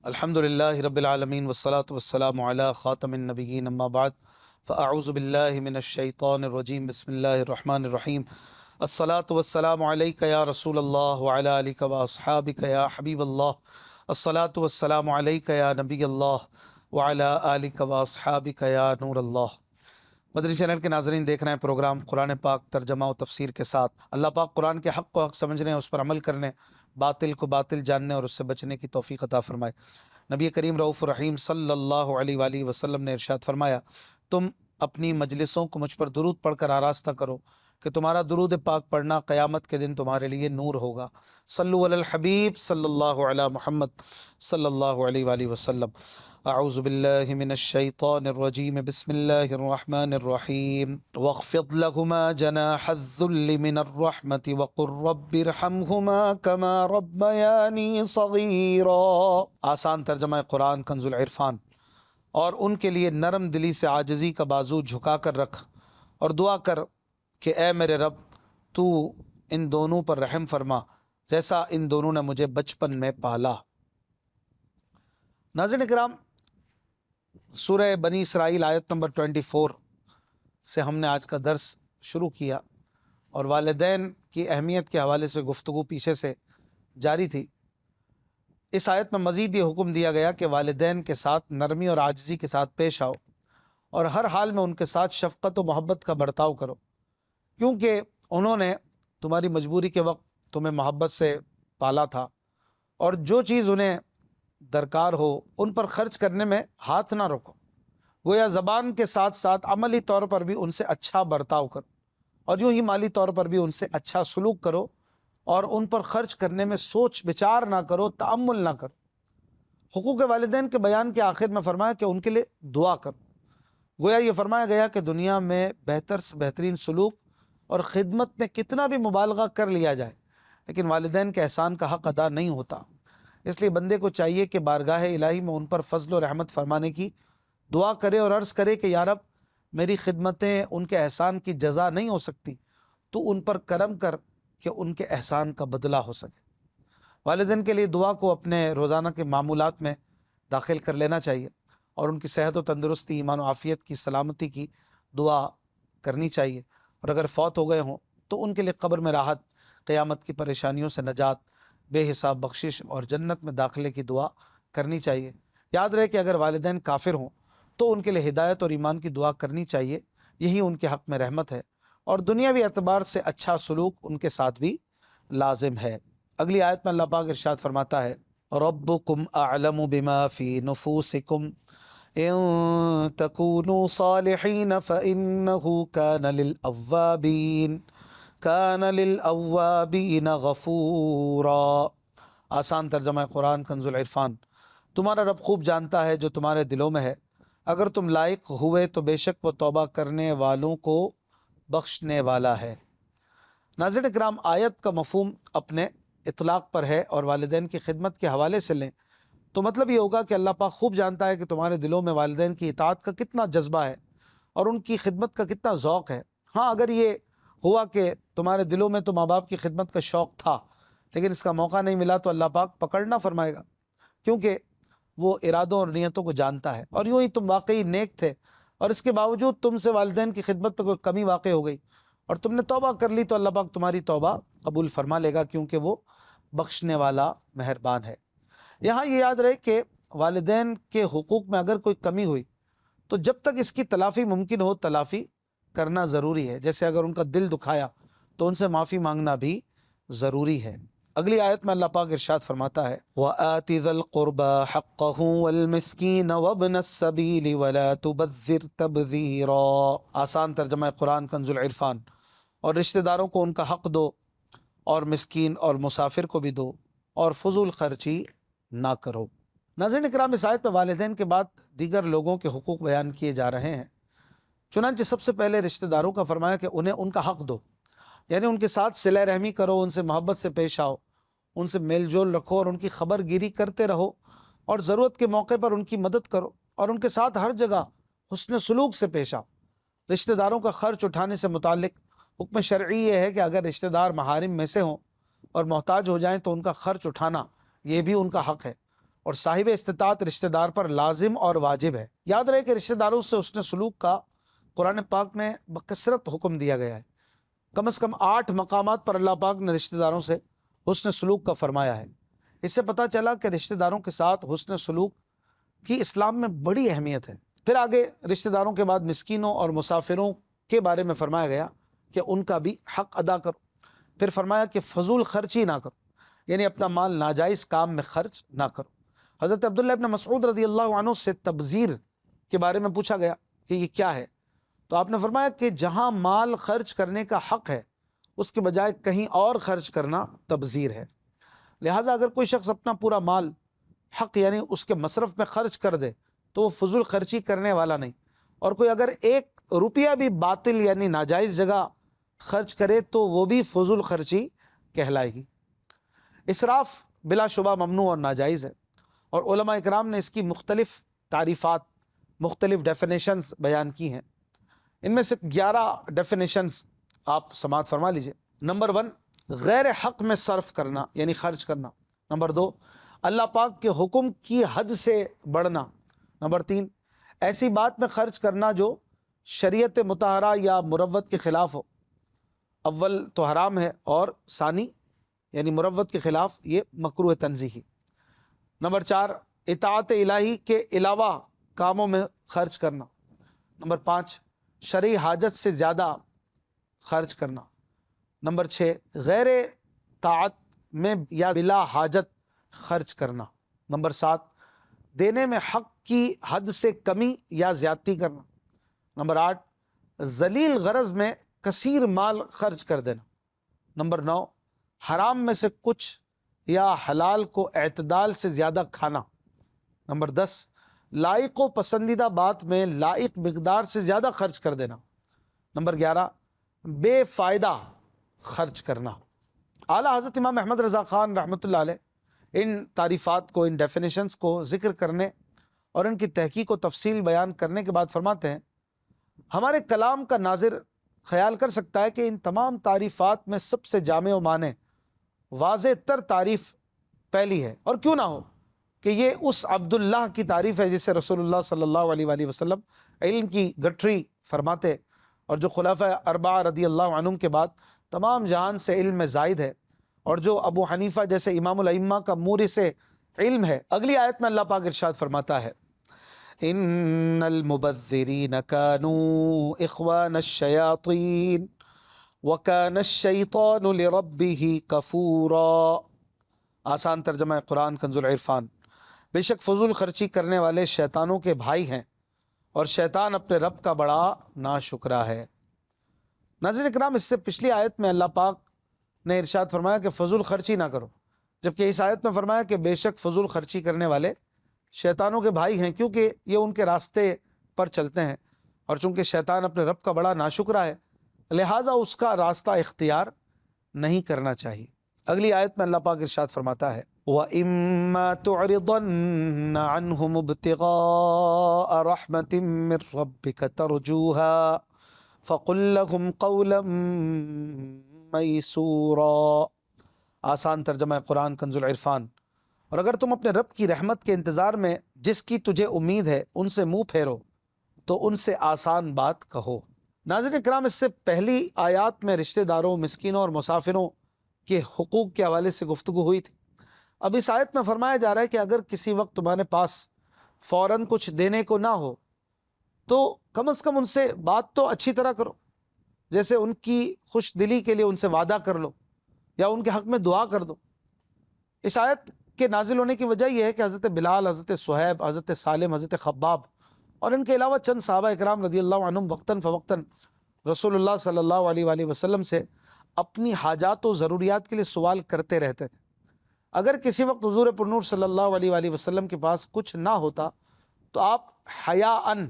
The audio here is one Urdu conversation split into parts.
الحمدللہ رب العالمین والصلاة والسلام علی خاتم النبیین اما بعد فاعوذ باللہ من الشیطان الرجیم بسم اللہ الرحمن الرحیم الصلاة والسلام علیک یا رسول اللہ وعلی آلک واصحابک یا حبیب اللہ الصلاة والسلام علیک یا نبی اللہ وعلی آلک واصحابک یا نور اللہ۔ مدنی چینل کے ناظرین، دیکھ رہے ہیں پروگرام قرآن پاک ترجمہ و تفسیر کے ساتھ۔ اللہ پاک قرآن کے حق کو حق سمجھنے، اس پر عمل کرنے، باطل کو باطل جاننے اور اس سے بچنے کی توفیق عطا فرمائے۔ نبی کریم رؤوف الرحیم صلی اللہ علیہ وآلہ وسلم نے ارشاد فرمایا، تم اپنی مجلسوں کو مجھ پر درود پڑھ کر آراستہ کرو کہ تمہارا درود پاک پڑھنا قیامت کے دن تمہارے لیے نور ہوگا۔ صلو علی الحبیب صلی اللہ علی محمد صلی اللہ علیہ وآلہ وسلم۔ اعوذ باللہ من الشیطان الرجیم بسم اللہ الرحمن الرحیم واخفض لهما جناح الذل من الرحمة وقل رب ارحمهما كما ربياني صغيرا۔ آسان ترجمہ قرآن کنز العرفان۔ اور ان کے لیے نرم دلی سے عاجزی کا بازو جھکا کر رکھ اور دعا کر کہ اے میرے رب، تو ان دونوں پر رحم فرما جیسا ان دونوں نے مجھے بچپن میں پالا۔ ناظرین اکرام، سورہ بنی اسرائیل آیت نمبر 24 سے ہم نے آج کا درس شروع کیا اور والدین کی اہمیت کے حوالے سے گفتگو پیچھے سے جاری تھی۔ اس آیت میں مزید یہ حکم دیا گیا کہ والدین کے ساتھ نرمی اور عاجزی کے ساتھ پیش آؤ اور ہر حال میں ان کے ساتھ شفقت و محبت کا برتاؤ کرو، کیونکہ انہوں نے تمہاری مجبوری کے وقت تمہیں محبت سے پالا تھا، اور جو چیز انہیں درکار ہو ان پر خرچ کرنے میں ہاتھ نہ رکو۔ گویا زبان کے ساتھ ساتھ عملی طور پر بھی ان سے اچھا برتاؤ کرو، اور یوں ہی مالی طور پر بھی ان سے اچھا سلوک کرو، اور ان پر خرچ کرنے میں سوچ بچار نہ کرو، تأمل نہ کرو۔ حقوق والدین کے بیان کے آخر میں فرمایا کہ ان کے لیے دعا کرو۔ گویا یہ فرمایا گیا کہ دنیا میں بہتر سے بہترین سلوک اور خدمت میں کتنا بھی مبالغہ کر لیا جائے، لیکن والدین کے احسان کا حق ادا نہیں ہوتا۔ اس لیے بندے کو چاہیے کہ بارگاہ الہی میں ان پر فضل و رحمت فرمانے کی دعا کرے اور عرض کرے کہ یا رب، میری خدمتیں ان کے احسان کی جزا نہیں ہو سکتی، تو ان پر کرم کر کہ ان کے احسان کا بدلہ ہو سکے۔ والدین کے لیے دعا کو اپنے روزانہ کے معمولات میں داخل کر لینا چاہیے، اور ان کی صحت و تندرستی، ایمان و عافیت کی سلامتی کی دعا کرنی چاہیے، اور اگر فوت ہو گئے ہوں تو ان کے لیے قبر میں راحت، قیامت کی پریشانیوں سے نجات، بے حساب بخشش اور جنت میں داخلے کی دعا کرنی چاہیے۔ یاد رہے کہ اگر والدین کافر ہوں تو ان کے لیے ہدایت اور ایمان کی دعا کرنی چاہیے، یہی ان کے حق میں رحمت ہے، اور دنیاوی اعتبار سے اچھا سلوک ان کے ساتھ بھی لازم ہے۔ اگلی آیت میں اللہ پاک ارشاد فرماتا ہے، ربکم اعلم بما فی نفوسکم ان تکونوا صالحین فانہ کان للأوابین غفورا۔ آسان ترجمہ قرآن کنز العرفان۔ تمہارا رب خوب جانتا ہے جو تمہارے دلوں میں ہے، اگر تم لائق ہوئے تو بے شک وہ توبہ کرنے والوں کو بخشنے والا ہے۔ ناظرین اکرام، آیت کا مفہوم اپنے اطلاق پر ہے، اور والدین کی خدمت کے حوالے سے لیں تو مطلب یہ ہوگا کہ اللہ پاک خوب جانتا ہے کہ تمہارے دلوں میں والدین کی اطاعت کا کتنا جذبہ ہے اور ان کی خدمت کا کتنا ذوق ہے۔ ہاں، اگر یہ ہوا کہ تمہارے دلوں میں تو ماں باپ کی خدمت کا شوق تھا لیکن اس کا موقع نہیں ملا، تو اللہ پاک پکڑنا فرمائے گا، کیونکہ وہ ارادوں اور نیتوں کو جانتا ہے۔ اور یوں ہی تم واقعی نیک تھے اور اس کے باوجود تم سے والدین کی خدمت پہ کوئی کمی واقع ہو گئی اور تم نے توبہ کر لی، تو اللہ پاک تمہاری توبہ قبول فرما لے گا، کیونکہ وہ بخشنے والا مہربان ہے۔ یہاں یہ یاد رہے کہ والدین کے حقوق میں اگر کوئی کمی ہوئی تو جب تک اس کی تلافی ممکن ہو، تلافی کرنا ضروری ہے۔ جیسے اگر ان کا دل دکھایا تو ان سے معافی مانگنا بھی ضروری ہے۔ اگلی آیت میں اللہ پاک ارشاد فرماتا ہے، وَآتِ ذَا الْقُرْبَى حَقَّهُ وَالْمِسْكِينَ وَابْنَ السَّبِيلِ وَلَا تُبَذِّرْ تَبْذِيرًا۔ آسان ترجمہ قرآن کنز العرفان۔ اور رشتہ داروں کو ان کا حق دو، اور مسکین اور مسافر کو بھی دو، اور فضول خرچی نہ کرو۔ ناظرین اکرام، اس آیت میں والدین کے بعد دیگر لوگوں کے حقوق بیان کیے جا رہے ہیں۔ چنانچہ سب سے پہلے رشتہ داروں کا فرمایا کہ انہیں ان کا حق دو، یعنی ان کے ساتھ صلہ رحمی کرو، ان سے محبت سے پیش آؤ، ان سے میل جول رکھو، اور ان کی خبر گیری کرتے رہو، اور ضرورت کے موقع پر ان کی مدد کرو، اور ان کے ساتھ ہر جگہ حسن سلوک سے پیش آؤ۔ رشتہ داروں کا خرچ اٹھانے سے متعلق حکم شرعی یہ ہے کہ اگر رشتہ دار محارم میں سے ہوں اور محتاج ہو جائیں تو ان کا خرچ اٹھانا یہ بھی ان کا حق ہے، اور صاحب استطاعت رشتہ دار پر لازم اور واجب ہے۔ یاد رہے کہ رشتہ داروں سے حسن سلوک کا قرآن پاک میں بکثرت حکم دیا گیا ہے۔ کم از کم 8 مقامات پر اللہ پاک نے رشتہ داروں سے حسن سلوک کا فرمایا ہے۔ اس سے پتہ چلا کہ رشتہ داروں کے ساتھ حسن سلوک کی اسلام میں بڑی اہمیت ہے۔ پھر آگے رشتہ داروں کے بعد مسکینوں اور مسافروں کے بارے میں فرمایا گیا کہ ان کا بھی حق ادا کرو۔ پھر فرمایا کہ فضول خرچی نہ کرو، یعنی اپنا مال ناجائز کام میں خرچ نہ کرو۔ حضرت عبداللہ ابن مسعود رضی اللہ عنہ سے تبذیر کے بارے میں پوچھا گیا کہ یہ کیا ہے، تو آپ نے فرمایا کہ جہاں مال خرچ کرنے کا حق ہے اس کے بجائے کہیں اور خرچ کرنا تبذیر ہے۔ لہٰذا اگر کوئی شخص اپنا پورا مال حق یعنی اس کے مصرف میں خرچ کر دے تو وہ فضول خرچی کرنے والا نہیں، اور کوئی اگر 1 روپیہ بھی باطل یعنی ناجائز جگہ خرچ کرے تو وہ بھی فضول خرچی کہلائے گی۔ اسراف بلا شبہ ممنوع اور ناجائز ہے، اور علماء اکرام نے اس کی مختلف تعریفات، مختلف ڈیفینیشنز بیان کی ہیں۔ ان میں سے 11 ڈیفینیشنز آپ سماعت فرما لیجئے۔ نمبر 1، غیر حق میں صرف کرنا یعنی خرچ کرنا۔ نمبر 2، اللہ پاک کے حکم کی حد سے بڑھنا۔ نمبر 3، ایسی بات میں خرچ کرنا جو شریعت مطہرہ یا مروت کے خلاف ہو۔ اول تو حرام ہے، اور ثانی یعنی مروت کے خلاف یہ مکروہ تنزیہی۔ نمبر 4، اطاعت الہی کے علاوہ کاموں میں خرچ کرنا۔ نمبر 5، شرعی حاجت سے زیادہ خرچ کرنا۔ نمبر 6، غیر طاعت میں یا بلا حاجت خرچ کرنا۔ نمبر 7، دینے میں حق کی حد سے کمی یا زیادتی کرنا۔ نمبر 8، ذلیل غرض میں کثیر مال خرچ کر دینا۔ نمبر 9، حرام میں سے کچھ یا حلال کو اعتدال سے زیادہ کھانا۔ نمبر 10، لائق و پسندیدہ بات میں لائق مقدار سے زیادہ خرچ کر دینا۔ نمبر 11، بے فائدہ خرچ کرنا۔ اعلیٰ حضرت امام احمد رضا خان رحمۃ اللہ علیہ ان تعریفات کو، ان ڈیفینیشنز کو ذکر کرنے اور ان کی تحقیق و تفصیل بیان کرنے کے بعد فرماتے ہیں، ہمارے کلام کا ناظر خیال کر سکتا ہے کہ ان تمام تعریفات میں سب سے جامع و مانع، واضح تر تعریف پہلی ہے، اور کیوں نہ ہو کہ یہ اس عبداللہ کی تعریف ہے جسے رسول اللہ صلی اللہ علیہ وآلہ وسلم علم کی گٹھری فرماتے، اور جو خلفاء اربعہ رضی اللہ عنہم کے بعد تمام جہان سے علم میں زائد ہے، اور جو ابو حنیفہ جیسے امام الائمہ کا مورث علم ہے۔ اگلی آیت میں اللہ پاک ارشاد فرماتا ہے، ان المبذرین کانوا اخوان الشیاطین وکان الشیطان لربہ کفورا۔ آسان ترجمہ قرآن کنز العرفان، بے شک فضول خرچی کرنے والے شیطانوں کے بھائی ہیں، اور شیطان اپنے رب کا بڑا ناشکرا ہے۔ ناظرین اکرام، اس سے پچھلی آیت میں اللہ پاک نے ارشاد فرمایا کہ فضول خرچی نہ کرو، جبکہ اس آیت میں فرمایا کہ بے شک فضول خرچی کرنے والے شیطانوں کے بھائی ہیں، کیونکہ یہ ان کے راستے پر چلتے ہیں، اور چونکہ شیطان اپنے رب کا بڑا ناشکرا ہے لہٰذا اس کا راستہ اختیار نہیں کرنا چاہیے۔ اگلی آیت میں اللہ پاک ارشاد فرماتا ہے، وَإِمَّا تُعْرِضَنَّ عَنْهُمُ ابْتِغَاءَ رَحْمَةٍ مِّن رَّبِّكَ تَرْجُوهَا فَقُل لَّهُمْ قَوْلًا مَّيْسُورًا۔ آسان ترجمہ قرآن کنز العرفان، اور اگر تم اپنے رب کی رحمت کے انتظار میں جس کی تجھے امید ہے ان سے منہ پھیرو تو ان سے آسان بات کہو۔ ناظرین کرام، اس سے پہلی آیات میں رشتہ داروں، مسکینوں اور مسافروں کے حقوق کے حوالے سے گفتگو ہوئی تھی۔ اب اس آیت میں فرمایا جا رہا ہے کہ اگر کسی وقت تمہارے پاس فوراً کچھ دینے کو نہ ہو تو کم از کم ان سے بات تو اچھی طرح کرو، جیسے ان کی خوش دلی کے لیے ان سے وعدہ کر لو یا ان کے حق میں دعا کر دو۔ اس آیت کے نازل ہونے کی وجہ یہ ہے کہ حضرت بلال، حضرت صہیب، حضرت سالم، حضرت خباب اور ان کے علاوہ چند صحابہ اکرام رضی اللہ عنہم وقتاً فوقتاً رسول اللہ صلی اللہ علیہ وآلہ وسلم سے اپنی حاجات و ضروریات کے لیے سوال کرتے رہتے تھے۔ اگر کسی وقت حضور پرنور صلی اللہ علیہ وآلہ وسلم کے پاس کچھ نہ ہوتا تو آپ حیاءً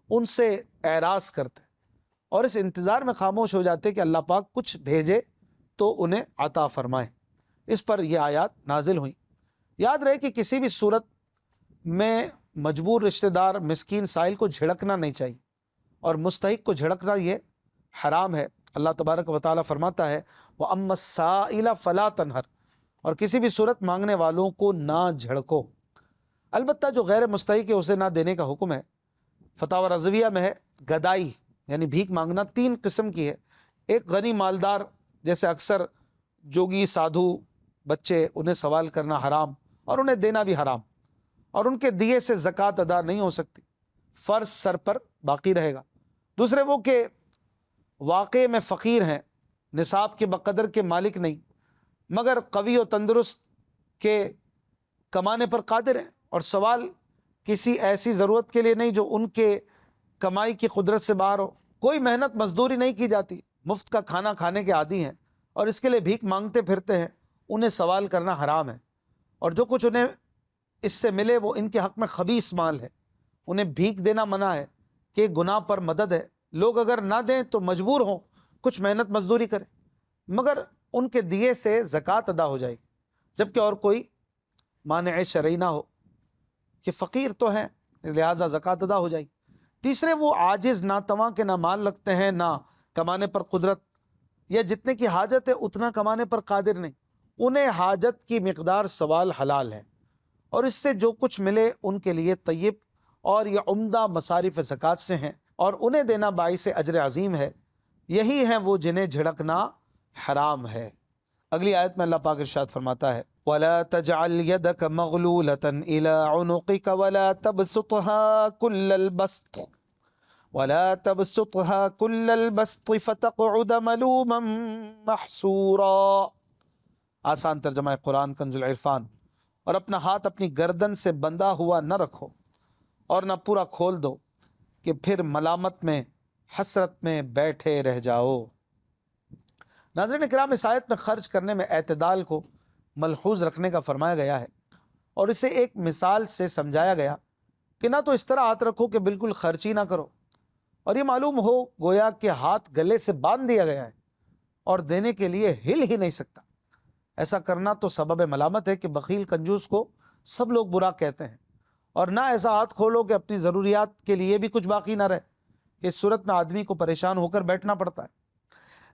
ان سے اعراض کرتے اور اس انتظار میں خاموش ہو جاتے کہ اللہ پاک کچھ بھیجے تو انہیں عطا فرمائے۔ اس پر یہ آیات نازل ہوئیں۔ یاد رہے کہ کسی بھی صورت میں مجبور رشتہ دار، مسکین، سائل کو جھڑکنا نہیں چاہیے، اور مستحق کو جھڑکنا یہ حرام ہے۔ اللہ تبارک و تعالیٰ فرماتا ہے وَأَمَّا السَّائِلَ فَلَا تَنْهَرْ، اور کسی بھی صورت مانگنے والوں کو نہ جھڑکو۔ البتہ جو غیر مستحق ہے اسے نہ دینے کا حکم ہے۔ فتاوی رضویہ میں ہے گدائی یعنی بھیک مانگنا 3 قسم کی ہے۔ ایک غنی مالدار، جیسے اکثر جوگی سادھو بچے، انہیں سوال کرنا حرام اور انہیں دینا بھی حرام، اور ان کے دیے سے زکوٰۃ ادا نہیں ہو سکتی، فرض سر پر باقی رہے گا۔ دوسرے وہ کہ واقع میں فقیر ہیں، نصاب کے بقدر کے مالک نہیں، مگر قوی و تندرست کے کمانے پر قادر ہیں، اور سوال کسی ایسی ضرورت کے لیے نہیں جو ان کے کمائی کی قدرت سے باہر ہو۔ کوئی محنت مزدوری نہیں کی جاتی، مفت کا کھانا کھانے کے عادی ہیں اور اس کے لیے بھیک مانگتے پھرتے ہیں، انہیں سوال کرنا حرام ہے، اور جو کچھ انہیں اس سے ملے وہ ان کے حق میں خبیث مال ہے۔ انہیں بھیک دینا منع ہے کہ گناہ پر مدد ہے۔ لوگ اگر نہ دیں تو مجبور ہوں کچھ محنت مزدوری کریں، مگر ان کے دیے سے زکوٰۃ ادا ہو جائے گی، جبکہ اور کوئی مانع شرعی نہ ہو کہ فقیر تو ہیں لہٰذا زکوٰۃ ادا ہو جائے گی۔ تیسرے وہ عاجز، ناتواں کے نہ مال رکھتے ہیں نہ کمانے پر قدرت، یا جتنے کی حاجت ہے اتنا کمانے پر قادر نہیں، انہیں حاجت کی مقدار سوال حلال ہے، اور اس سے جو کچھ ملے ان کے لیے طیب اور یہ عمدہ مصارف زکوٰۃ سے ہیں، اور انہیں دینا باعث اجر عظیم ہے۔ یہی ہیں وہ جنہیں جھڑکنا حرام ہے۔ اگلی آیت میں اللہ پاک ارشاد فرماتا ہے وَلَا تَجْعَلْ يَدَكَ مَغْلُولَةً إِلَىٰ عُنُقِكَ وَلَا تَبْسُطْهَا كُلَّ الْبَسْطِ فَتَقْعُدَ مَلُومًا مَحْسُورًا۔ آسان ترجمہ قرآن کنز العرفان۔ اور اپنا ہاتھ اپنی گردن سے بندھا ہوا نہ رکھو اور نہ پورا کھول دو کہ پھر ملامت میں حسرت میں بیٹھے رہ جاؤ۔ ناظرین کرام، اس آیت میں خرچ کرنے میں اعتدال کو ملحوظ رکھنے کا فرمایا گیا ہے، اور اسے ایک مثال سے سمجھایا گیا کہ نہ تو اس طرح ہاتھ رکھو کہ بالکل خرچ ہی نہ کرو، اور یہ معلوم ہو گویا کہ ہاتھ گلے سے باندھ دیا گیا ہے اور دینے کے لیے ہل ہی نہیں سکتا۔ ایسا کرنا تو سبب ملامت ہے کہ بخیل کنجوس کو سب لوگ برا کہتے ہیں، اور نہ ایسا ہاتھ کھولو کہ اپنی ضروریات کے لیے بھی کچھ باقی نہ رہے، کہ اس صورت میں آدمی کو پریشان ہو کر بیٹھنا پڑتا ہے۔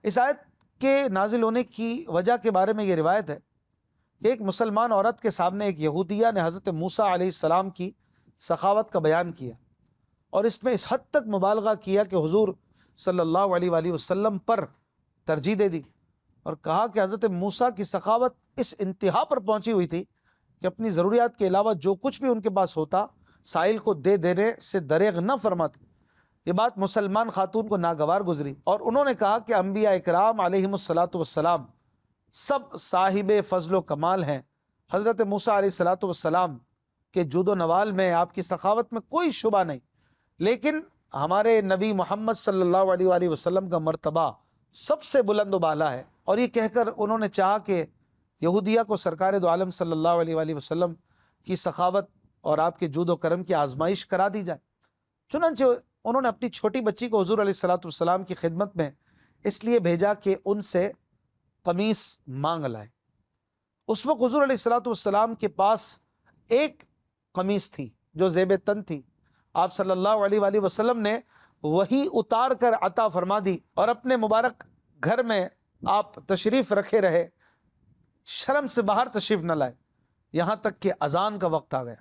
اس آیت کے نازل ہونے کی وجہ کے بارے میں یہ روایت ہے کہ ایک مسلمان عورت کے سامنے ایک یہودیہ نے حضرت موسیٰ علیہ السلام کی سخاوت کا بیان کیا، اور اس میں اس حد تک مبالغہ کیا کہ حضور صلی اللہ علیہ وآلہ وسلم پر ترجیح دے دی، اور کہا کہ حضرت موسیٰ کی سخاوت اس انتہا پر پہنچی ہوئی تھی کہ اپنی ضروریات کے علاوہ جو کچھ بھی ان کے پاس ہوتا سائل کو دے دینے سے دریغ نہ فرماتے۔ یہ بات مسلمان خاتون کو ناگوار گزری، اور انہوں نے کہا کہ انبیاء اکرام علیہم الصلاۃ والسلام سب صاحب فضل و کمال ہیں، حضرت موسیٰ علیہ الصلاۃ والسلام کے جود و نوال میں، آپ کی سخاوت میں کوئی شبہ نہیں، لیکن ہمارے نبی محمد صلی اللہ علیہ وآلہ وسلم کا مرتبہ سب سے بلند و بالا ہے۔ اور یہ کہہ کر انہوں نے چاہا کہ یہودیہ کو سرکار دو عالم صلی اللہ علیہ وآلہ وسلم کی سخاوت اور آپ کے جود و کرم کی آزمائش کرا دی جائے۔ چنانچہ انہوں نے اپنی چھوٹی بچی کو حضور علیہ الصلاۃ والسلام کی خدمت میں اس لیے بھیجا کہ ان سے قمیص مانگ لائے۔ اس وقت حضور علیہ الصلاۃ والسلام کے پاس ایک قمیص تھی جو زیب تن تھی۔ آپ صلی اللہ علیہ وآلہ وسلم نے وہی اتار کر عطا فرما دی، اور اپنے مبارک گھر میں آپ تشریف رکھے رہے، شرم سے باہر تشریف نہ لائے، یہاں تک کہ اذان کا وقت آ گیا۔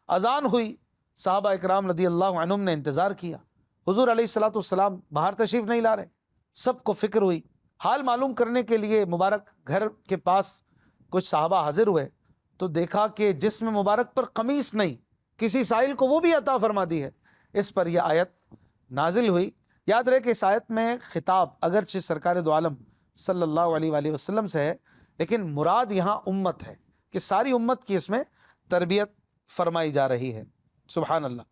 اذان ہوئی، صحابہ اکرام رضی اللہ عنہم نے انتظار کیا، حضور علیہ الصلاۃ والسلام باہر تشریف نہیں لا رہے۔ سب کو فکر ہوئی، حال معلوم کرنے کے لیے مبارک گھر کے پاس کچھ صحابہ حاضر ہوئے تو دیکھا کہ جسم مبارک پر قمیص نہیں، کسی سائل کو وہ بھی عطا فرما دی ہے۔ اس پر یہ آیت نازل ہوئی۔ یاد رہے کہ اس آیت میں خطاب اگرچہ سرکار دو عالم صلی اللہ علیہ وآلہ وسلم سے ہے، لیکن مراد یہاں امت ہے، کہ ساری امت کی اس میں تربیت فرمائی جا رہی ہے۔ سبحان اللہ۔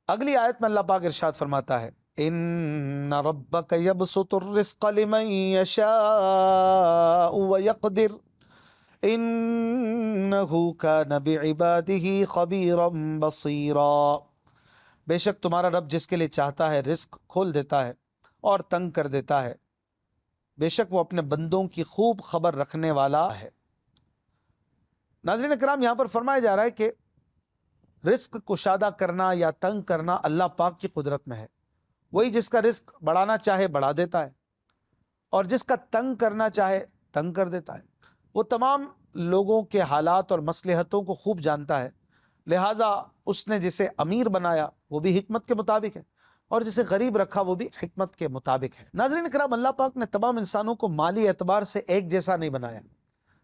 اگلی آیت میں اللہ پاک ارشاد فرماتا ہے ان ربک یبسط الرزق لمن یشاء ویقدر انہ کان بعبادہ خبیرا بصیرا۔ بے شک تمہارا رب جس کے لیے چاہتا ہے رزق کھول دیتا ہے اور تنگ کر دیتا ہے، بے شک وہ اپنے بندوں کی خوب خبر رکھنے والا ہے۔ ناظرین کرام، یہاں پر فرمایا جا رہا ہے کہ رزق کشادہ کرنا یا تنگ کرنا اللہ پاک کی قدرت میں ہے۔ وہی جس کا رزق بڑھانا چاہے بڑھا دیتا ہے، اور جس کا تنگ کرنا چاہے تنگ کر دیتا ہے۔ وہ تمام لوگوں کے حالات اور مصلحتوں کو خوب جانتا ہے، لہٰذا اس نے جسے امیر بنایا وہ بھی حکمت کے مطابق ہے، اور جسے غریب رکھا وہ بھی حکمت کے مطابق ہے۔ ناظرین کرام، اللہ پاک نے تمام انسانوں کو مالی اعتبار سے ایک جیسا نہیں بنایا،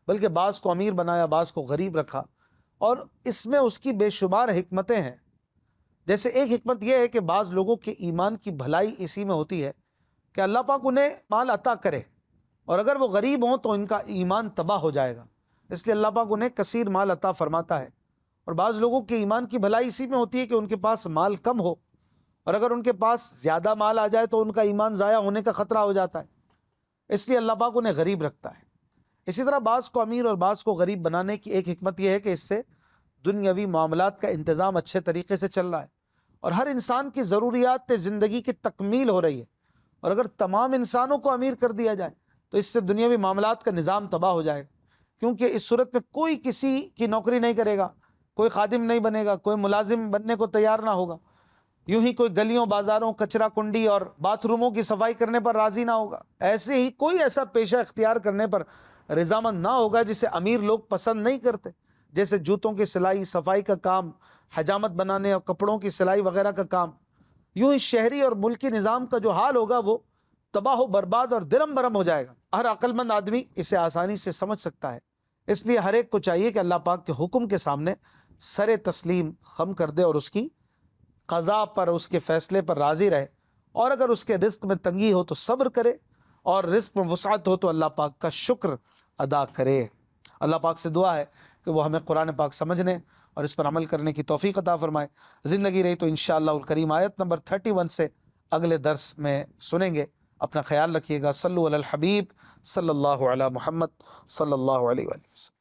بلکہ بعض کو امیر بنایا، بعض کو غریب رکھا، اور اس میں اس کی بے شمار حکمتیں ہیں۔ جیسے ایک حکمت یہ ہے کہ بعض لوگوں کے ایمان کی بھلائی اسی میں ہوتی ہے کہ اللہ پاک انہیں مال عطا کرے، اور اگر وہ غریب ہوں تو ان کا ایمان تباہ ہو جائے گا، اس لیے اللہ پاک انہیں کثیر مال عطا فرماتا ہے۔ اور بعض لوگوں کے ایمان کی بھلائی اسی میں ہوتی ہے کہ ان کے پاس مال کم ہو، اور اگر ان کے پاس زیادہ مال آ جائے تو ان کا ایمان ضائع ہونے کا خطرہ ہو جاتا ہے، اس لیے اللہ پاک انہیں غریب رکھتا ہے۔ اسی طرح بعض کو امیر اور بعض کو غریب بنانے کی ایک حکمت یہ ہے کہ اس سے دنیاوی معاملات کا انتظام اچھے طریقے سے چل رہا ہے، اور ہر انسان کی ضروریات زندگی کی تکمیل ہو رہی ہے۔ اور اگر تمام انسانوں کو امیر کر دیا جائے تو اس سے دنیاوی معاملات کا نظام تباہ ہو جائے گا، کیونکہ اس صورت میں کوئی کسی کی نوکری نہیں کرے گا، کوئی خادم نہیں بنے گا، کوئی ملازم بننے کو تیار نہ ہوگا، یوں ہی کوئی گلیوں بازاروں کچرا کنڈی اور باتھ روموں کی صفائی کرنے پر راضی نہ ہوگا، ایسے ہی کوئی ایسا پیشہ اختیار کرنے پر رضامند نہ ہوگا جسے امیر لوگ پسند نہیں کرتے، جیسے جوتوں کی سلائی، صفائی کا کام، حجامت بنانے اور کپڑوں کی سلائی وغیرہ کا کام۔ یوں ہی شہری اور ملکی نظام کا جو حال ہوگا وہ تباہ و برباد اور درم برم ہو جائے گا۔ ہر عقل مند آدمی اسے آسانی سے سمجھ سکتا ہے، اس لیے ہر ایک کو چاہیے کہ اللہ پاک کے حکم کے سامنے سر تسلیم خم کر دے اور اس کی قضا پر، اس کے فیصلے پر راضی رہے، اور اگر اس کے رزق میں تنگی ہو تو صبر کرے، اور رزق میں وسعت ہو تو اللہ پاک کا شکر ادا کرے۔ اللہ پاک سے دعا ہے کہ وہ ہمیں قرآن پاک سمجھنے اور اس پر عمل کرنے کی توفیق عطا فرمائے۔ زندگی رہی تو انشاءاللہ الکریم آیت نمبر 31 سے اگلے درس میں سنیں گے۔ اپنا خیال رکھیے گا۔ صلو علی الحبیب صلی اللہ علی محمد صلی اللہ علیہ وآلہ وسلم۔